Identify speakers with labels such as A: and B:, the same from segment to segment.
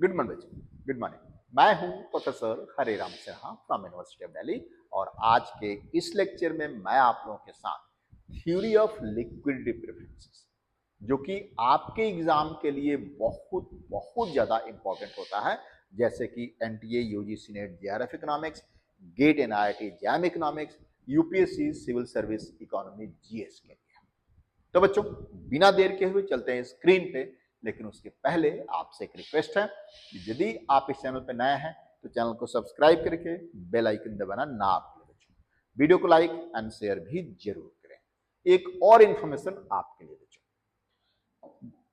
A: Good morning बच्चों, good morning. मैं हूं professor Hareram Sinha from university of Delhi और आज के इस लेक्चर में मैं आप लोगों के साथ थ्योरी ऑफ लिक्विडिटी प्रेफरेंसेस, जो कि आपके एग्जाम के लिए बहुत बहुत ज्यादा इंपॉर्टेंट होता है, जैसे कि NTA, UGC NET, JRF economics, GATE NIT JAM economics, UPSC civil service economy GS के लिए। तो बच्चों, बिना देर के हुए चलते हैं स्क्रीन पे, लेकिन उसके पहले आपसे एक रिक्वेस्ट है कि यदि आप इस चैनल पे नए हैं तो चैनल को सब्सक्राइब करके बेल आइकन दबाना ना भूलें बच्चों। वीडियो को लाइक एंड शेयर भी जरूर करें। एक और इंफॉर्मेशन आपके लिए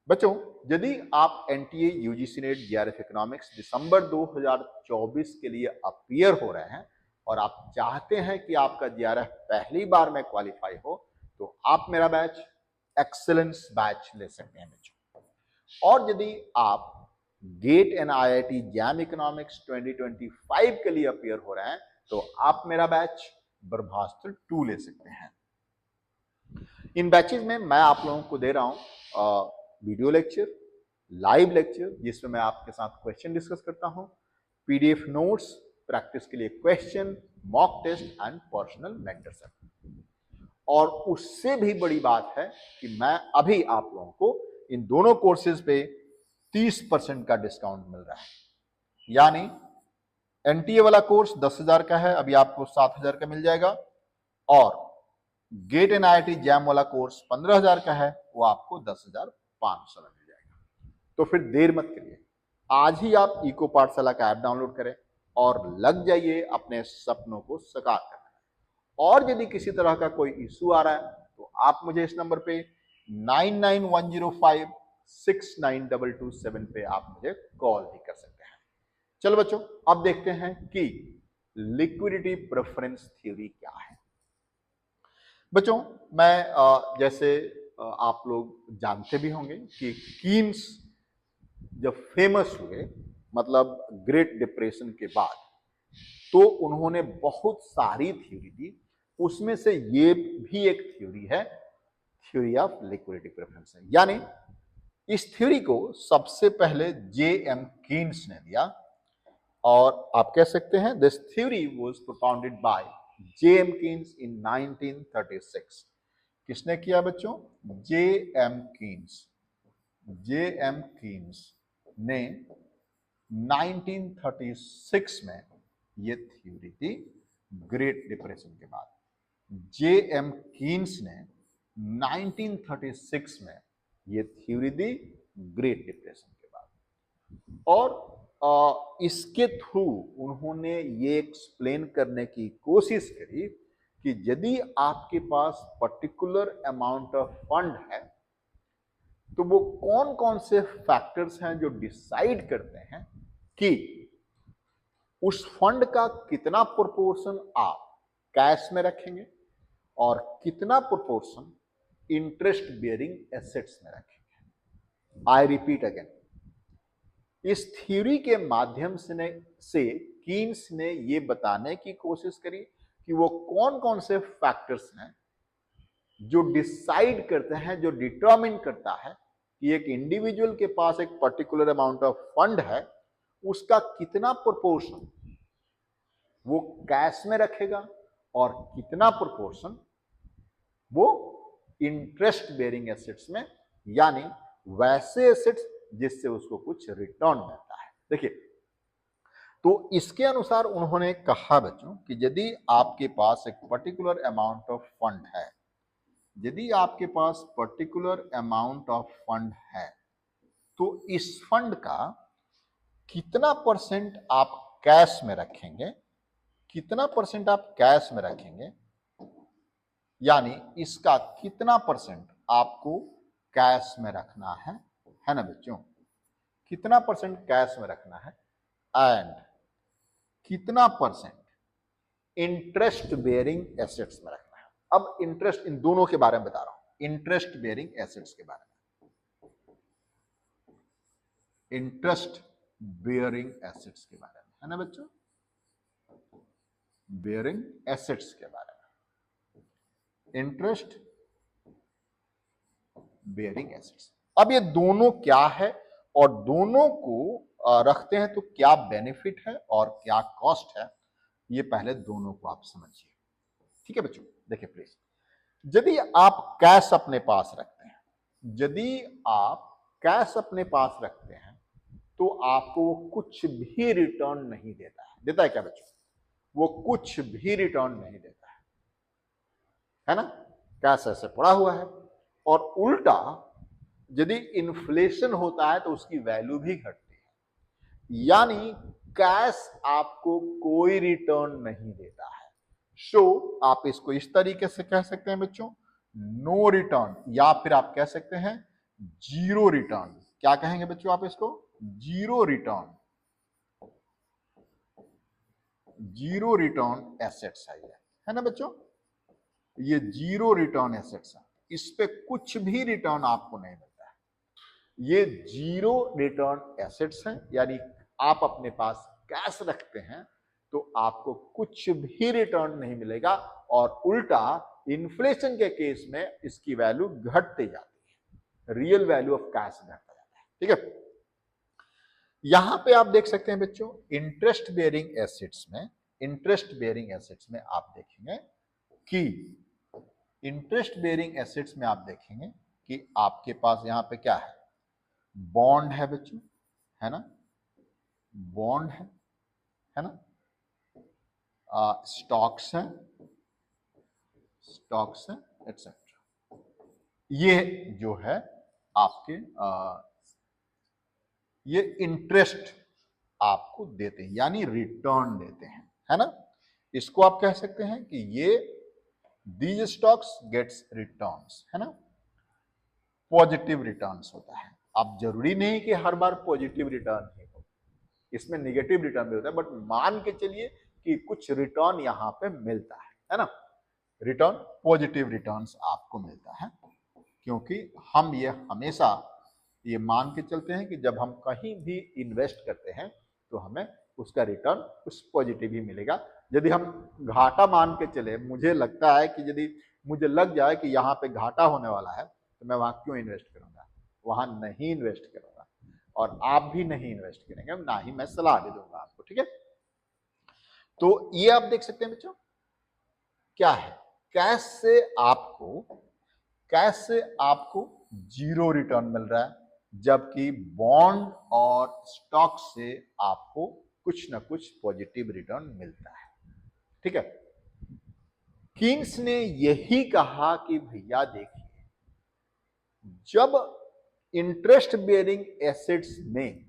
A: बच्चों, यदि आप NTA, UGC NET, JRF economics दिसंबर 2024 के लिए अपीयर हो रहे हैं और आप चाहते हैं कि आपका जेआरएफ पहली बार में क्वालिफाई हो, तो आप मेरा बैच एक्सीलेंस बैच ले सकते हैं बच्चों। और यदि आप GATE and IIT JAM economics 2025 के लिए अपीयर हो रहे हैं, तो आप मेरा बैच ब्रह्मास्त्र 2 ले सकते हैं। इन बैचेज में मैं आप लोगों को दे रहा हूं वीडियो लेक्चर, लाइव लेक्चर, जिसमें मैं आपके साथ क्वेश्चन डिस्कस करता हूं, पीडीएफ नोट्स, प्रैक्टिस के लिए question, mock test and personal mentorship. और उससे भी बड़ी बात है कि मैं अभी आप लोगों को इन दोनों कोर्सेज पे 30% का डिस्काउंट मिल रहा है। यानी एनटीए वाला कोर्स 10,000 का है, अभी आपको 7,000 का मिल जाएगा, और गेट एंड आईआईटी जैम वाला कोर्स 15,000 का है, वो आपको 10,500 में मिल जाएगा। तो फिर देर मत करिए, आज ही आप इको पाठशाला का ऐप डाउनलोड करें और लग जाइए अपने सपनों को साकार करने। और यदि किसी तरह का कोई इशू आ रहा है तो आप मुझे इस नंबर पे 9910569227 पे आप मुझे कॉल भी कर सकते हैं। चलो बच्चों, अब देखते हैं कि लिक्विडिटी प्रेफरेंस थ्योरी क्या है। बच्चों, मैं जैसे आप लोग जानते भी होंगे कि कीन्स जब फेमस हुए, मतलब ग्रेट डिप्रेशन के बाद, तो उन्होंने बहुत सारी थ्योरी दी। उसमें से ये भी एक थ्योरी है, थ्योरी ऑफ लिक्विडिटी प्रेफरेंस। यानी इस थ्योरी को सबसे पहले जे.एम. कीन्स ने दिया, और आप कह सकते हैं this theory was propounded by J M. Keynes in 1936। किसने किया बच्चों? जे.एम. कीन्स। जे.एम. कीन्स ने 1936 में ये थ्योरी थी ग्रेट डिप्रेशन के बाद। जे.एम. कीन्स ने 1936 में ये थ्योरी दी ग्रेट डिप्रेशन के बाद, और इसके थ्रू उन्होंने ये एक्सप्लेन करने की कोशिश करी कि यदि आपके पास पर्टिकुलर अमाउंट ऑफ फंड है, तो वो कौन कौन से फैक्टर्स हैं जो डिसाइड करते हैं कि उस फंड का कितना प्रोपोर्शन आप कैश में रखेंगे और कितना प्रोपोर्शन इंटरेस्ट बियरिंग एसेट्स में रखेंगे। आई रिपीट अगेन, इस थ्योरी के माध्यम से कीन्स ने ये बताने की कोशिश करी कि वो कौन कौन से फैक्टर्स हैं जो डिसाइड करते हैं, जो डिटरमिन करता है कि एक इंडिविजुअल के पास एक पर्टिकुलर अमाउंट ऑफ फंड है, उसका कितना प्रोपोर्शन वो कैश में रखेगा और कितना प्रोपोर्शन वो इंटरेस्ट बेयरिंग एसेट्स में, यानी वैसे एसेट्स जिससे उसको कुछ रिटर्न मिलता है। देखिए, तो इसके अनुसार उन्होंने कहा बच्चों कि यदि आपके पास एक पर्टिकुलर अमाउंट ऑफ फंड है, यदि आपके पास पर्टिकुलर अमाउंट ऑफ फंड है, तो इस फंड का कितना परसेंट आप कैश में रखेंगे, कितना परसेंट आप कैश में रखेंगे, यानी इसका कितना परसेंट आपको कैश में रखना है ना बच्चों? कितना परसेंट कैश में रखना है एंड कितना परसेंट इंटरेस्ट बेयरिंग एसेट्स में रखना है। अब इंटरेस्ट, इन दोनों के बारे में बता रहा हूं, इंटरेस्ट बेयरिंग एसेट्स के बारे में, इंटरेस्ट बेयरिंग एसेट्स के बारे में, है ना बच्चों? बेयरिंग एसेट्स के बारे में, इंटरेस्ट बेयरिंग एसेट्स। अब ये दोनों क्या है और दोनों को रखते हैं तो क्या बेनिफिट है और क्या कॉस्ट है, ये पहले दोनों को आप समझिए। ठीक है बच्चों, देखिए प्लीज, यदि आप कैश अपने पास रखते हैं, यदि आप कैश अपने पास रखते हैं तो आपको वो कुछ भी रिटर्न नहीं देता है। देता है क्या बच्चों? वो कुछ भी रिटर्न नहीं देता है ना? कैश ऐसे पड़ा हुआ है। और उल्टा यदि इन्फ्लेशन होता है तो उसकी वैल्यू भी घटती है, यानी कैश आपको कोई रिटर्न नहीं देता है। सो आप इसको इस तरीके से कह सकते हैं बच्चों, नो रिटर्न, या फिर आप कह सकते हैं जीरो रिटर्न। क्या कहेंगे बच्चों आप इसको? Zero return. Zero return assets है ना बच्चों? ये जीरो रिटर्न एसेट्स है, इस पे कुछ भी रिटर्न आपको नहीं मिलता है। ये जीरो रिटर्न एसेट्स हैं, यानी आप अपने पास कैश रखते हैं तो आपको कुछ भी रिटर्न नहीं मिलेगा, और उल्टा इन्फ्लेशन के केस में इसकी वैल्यू घटती जाती है, रियल वैल्यू ऑफ कैश घटता जाता है। ठीक है, यहां पे आप देख सकते हैं बच्चों, इंटरेस्ट बेयरिंग एसेट्स में, इंटरेस्ट बेयरिंग एसेट्स में आप देखेंगे कि इंटरेस्ट बेयरिंग एसेट्स में आप देखेंगे कि आपके पास यहां पे क्या है? बॉन्ड है बच्चों, है ना? बॉन्ड है ना? स्टॉक्स हैं, स्टॉक्स हैं, एटसेट्रा। ये जो है आपके ये इंटरेस्ट आपको देते हैं, यानी रिटर्न देते हैं, है ना? इसको आप कह सकते हैं कि ये दीज स्टॉक्स गेट्स रिटर्न्स, है ना? पॉजिटिव रिटर्न्स होता है। अब जरूरी नहीं कि हर बार पॉजिटिव रिटर्न ही हो, इसमें नेगेटिव रिटर्न भी होता है, बट मान के चलिए कि कुछ रिटर्न यहां पे मिलता है ना? रिटर्न, पॉजिटिव रिटर्न्स आपको मिलता है, क्योंकि हम ये हमेशा ये मान के चलते हैं कि जब हम कहीं भी इन्वेस्ट करते हैं तो हमें उसका रिटर्न कुछ पॉजिटिव ही मिलेगा। यदि हम घाटा मान के चले, मुझे लगता है कि यदि मुझे लग जाए कि यहाँ पे घाटा होने वाला है तो मैं वहां क्यों इन्वेस्ट करूंगा? वहां नहीं इन्वेस्ट करूंगा, और आप भी नहीं इन्वेस्ट करेंगे, ना ही मैं सलाह दे दूंगा आपको। ठीक है, तो ये आप देख सकते हैं बच्चों, क्या है? कैश से आपको, कैश से आपको जीरो रिटर्न मिल रहा है, जबकि बॉन्ड और स्टॉक से आपको कुछ ना कुछ पॉजिटिव रिटर्न मिलता है। ठीक है, कीन्स ने यही कहा कि भैया देखिए, जब इंटरेस्ट बेयरिंग एसेट्स में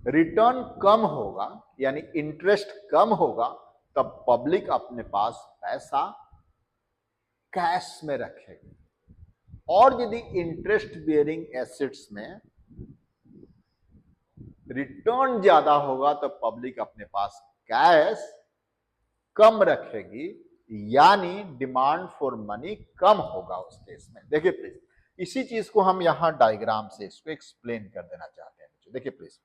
A: रिटर्न कम होगा, यानी इंटरेस्ट कम होगा, तब पब्लिक अपने पास पैसा कैश में रखेगी, और यदि इंटरेस्ट बेयरिंग एसेट्स में रिटर्न ज्यादा होगा तो पब्लिक अपने पास कैश कम रखेगी, यानी डिमांड फॉर मनी कम होगा उस केस में। देखिए प्लीज, इसी चीज को हम यहां डायग्राम से इसको एक्सप्लेन कर देना चाहते हैं। देखिए प्लीज,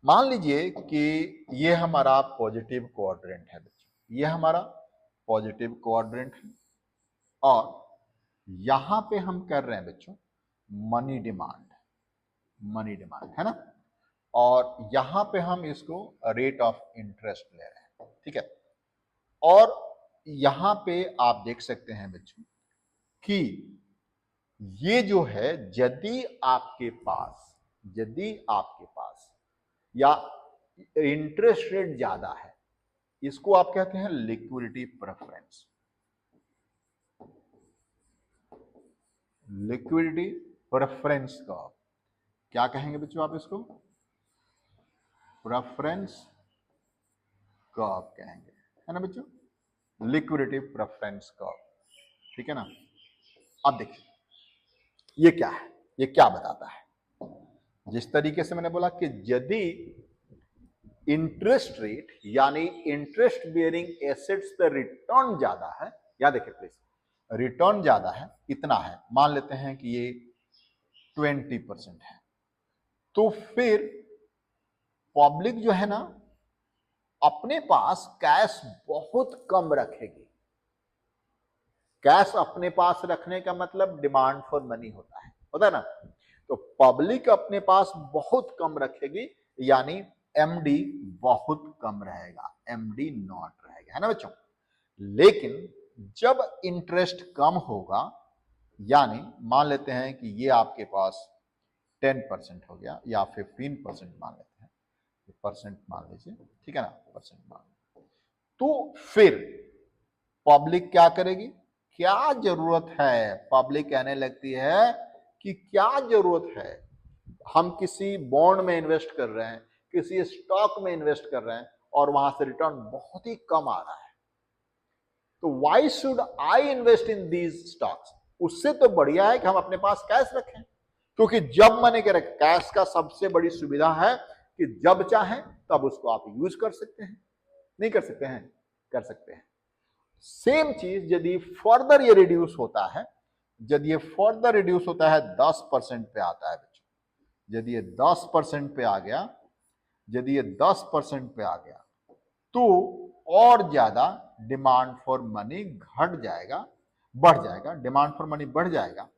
A: मान लीजिए कि ये हमारा पॉजिटिव क्वाड्रेंट है बच्चों, ये हमारा पॉजिटिव क्वाड्रेंट है, और यहां पे हम कर रहे हैं बच्चों मनी डिमांड, मनी डिमांड, है ना? और यहां पे हम इसको रेट ऑफ इंटरेस्ट ले रहे हैं। ठीक है, और यहां पे आप देख सकते हैं बच्चों कि ये जो है, यदि आपके पास, यदि आपके पास या इंटरेस्ट रेट ज्यादा है, इसको आप कहते हैं liquidity preference, liquidity preference curve. क्या कहेंगे बच्चों आप इसको? प्रेफरेंस कर्व कहेंगे, है ना बच्चों? Liquidity preference curve. ठीक है ना? अब देखिए ये क्या है, ये क्या बताता है? जिस तरीके से मैंने बोला कि यदि इंटरेस्ट रेट यानी इंटरेस्ट बियरिंग एसेट्स पर रिटर्न ज्यादा है, या देखिए प्लीज, रिटर्न ज्यादा है, कितना है? मान लेते हैं कि ये 20% है, तो फिर पब्लिक जो है ना अपने पास कैश बहुत कम रखेगी। कैश अपने पास रखने का मतलब डिमांड फॉर मनी होता है ना? तो पब्लिक अपने पास बहुत कम रखेगी, यानी एमडी बहुत कम रहेगा, एमडी नॉट रहेगा, है ना बच्चों। लेकिन जब इंटरेस्ट कम होगा, यानी मान लेते हैं कि ये आपके पास 10% हो गया या 15% मान लेते हैं, परसेंट मान लीजिए, ठीक है ना, परसेंट मान, तो फिर पब्लिक क्या करेगी, क्या जरूरत है, पब्लिक कहने लगती है कि क्या जरूरत है, हम किसी बॉन्ड में इन्वेस्ट कर रहे हैं, किसी स्टॉक में इन्वेस्ट कर रहे हैं और वहां से रिटर्न बहुत ही कम आ रहा है, तो why should I invest in these stocks, उससे तो बढ़िया है कि हम अपने पास कैश रखें, क्योंकि जब मैंने कह रहा कैश का सबसे बड़ी सुविधा है कि जब चाहें तब उसको आप यूज कर सकते हैं, नहीं कर सकते हैं, कर सकते हैं। सेम चीज यदि फर्दर ये रिड्यूस होता है, यदि ये फर्दर रिड्यूस होता है 10% पे आता है बच्चों, यदि ये 10% पे आ गया, यदि ये 10% पे आ गया, तो और ज्यादा डिमांड फॉर मनी घट जाएगा, बढ़ जाएगा, डिमांड फॉर मनी बढ़ जाएगा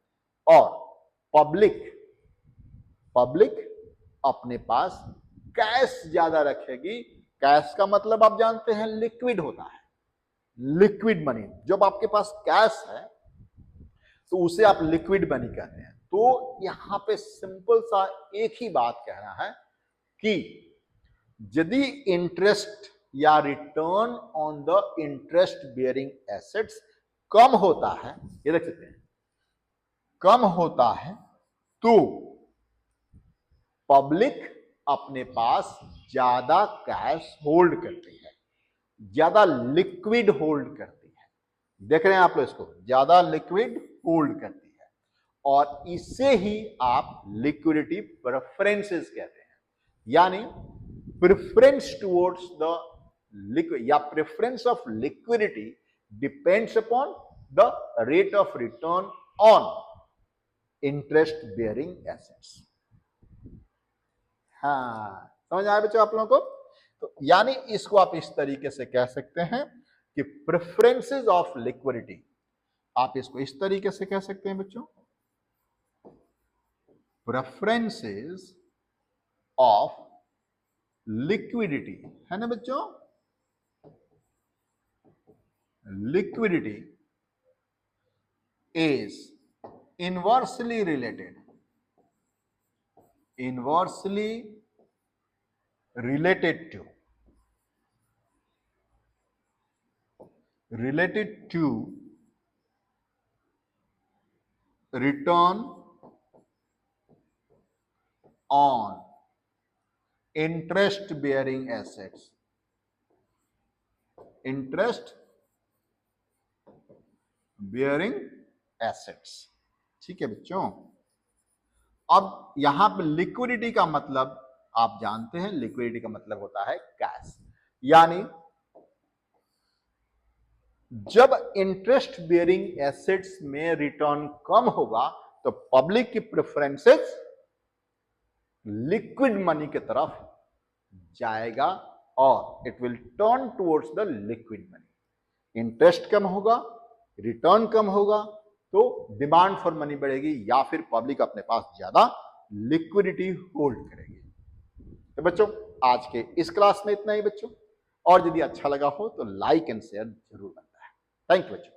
A: और पब्लिक अपने पास कैश ज्यादा रखेगी। कैश का मतलब आप जानते हैं लिक्विड होता है, लिक्विड मनी। जब आपके पास कैश है तो उसे आप लिक्विड मनी कहते हैं। तो यहां पे सिंपल सा एक ही बात कहना है कि यदि इंटरेस्ट या return on the interest bearing assets कम होता है, ये देख सकते हैं, कम होता है, तो पब्लिक अपने पास ज्यादा कैश होल्ड करती है, ज्यादा लिक्विड होल्ड करती है। देख रहे हैं आप लोग इसको, ज्यादा लिक्विड होल्ड करती है और इसे ही आप लिक्विडिटी प्रेफरेंसेस कहते हैं। यानी प्रेफरेंस टुवर्ड्स द लिक्विड या preference of liquidity depends upon the rate of return on interest bearing assets. हाँ, समझ आया बच्चों आप लोगों को? तो यानी इसको आप इस तरीके से कह सकते हैं कि प्रेफरेंसेस ऑफ लिक्विडिटी, आप इसको इस तरीके से कह सकते हैं बच्चों, प्रेफरेंसेस ऑफ लिक्विडिटी, है ना बच्चों, liquidity is inversely related, inversely related to return on interest bearing assets, interest bearing assets। ठीक है बच्चों, अब यहां पे लिक्विडिटी का मतलब आप जानते हैं, लिक्विडिटी का मतलब होता है कैश। यानी जब इंटरेस्ट बियरिंग एसेट्स में रिटर्न कम होगा तो पब्लिक की प्रेफरेंसेस लिक्विड मनी की तरफ जाएगा और it will turn towards the liquid money. Interest कम होगा, रिटर्न कम होगा, तो डिमांड फॉर मनी बढ़ेगी या फिर पब्लिक अपने पास ज्यादा लिक्विडिटी होल्ड करेगी। तो बच्चों आज के इस क्लास में इतना ही बच्चों, और यदि अच्छा लगा हो तो लाइक एंड शेयर जरूर बनता है। थैंक यू बच्चों।